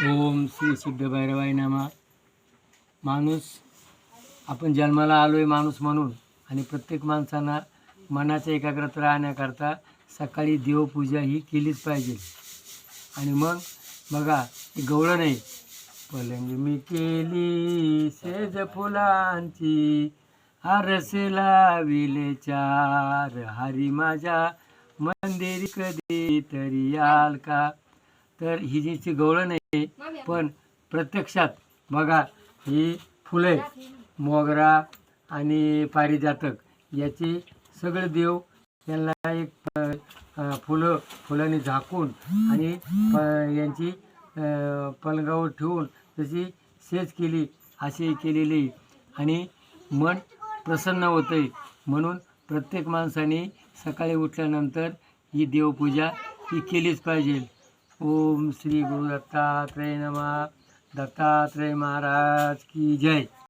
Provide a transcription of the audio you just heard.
ओम श्री सिद्ध भैरवाय नमः. माणूस आपण जन्माला आलो आहे माणूस म्हणून, आणि प्रत्येक माणसांना मनाच्या एकाग्रता राहण्याकरता सकाळी देवपूजा ही केलीच पाहिजे. आणि मग बघा, हे गवळण नाही, पलंग मी केली सेज फुलांची, आरसे लाविले चार, हरी माझ्या मंदिरी कधी तरी याल का. तर ही जी गवळण आहे, पण प्रत्यक्षात बघा, ही फुले मोगरा आणि पारिजातक याचे सगळे देव यांना एक फुलांनी झाकून आणि यांची पलंगावर ठेवून तशी सेज केली, अशी केलेली, आणि मन प्रसन्न होते. म्हणून प्रत्येक माणसाने सकाळी उठल्यानंतर ही देवपूजा ही केलीच पाहिजे. ओम श्री गुरु दत्तात्रेय नमः. दत्तात्रेय महाराज की जय.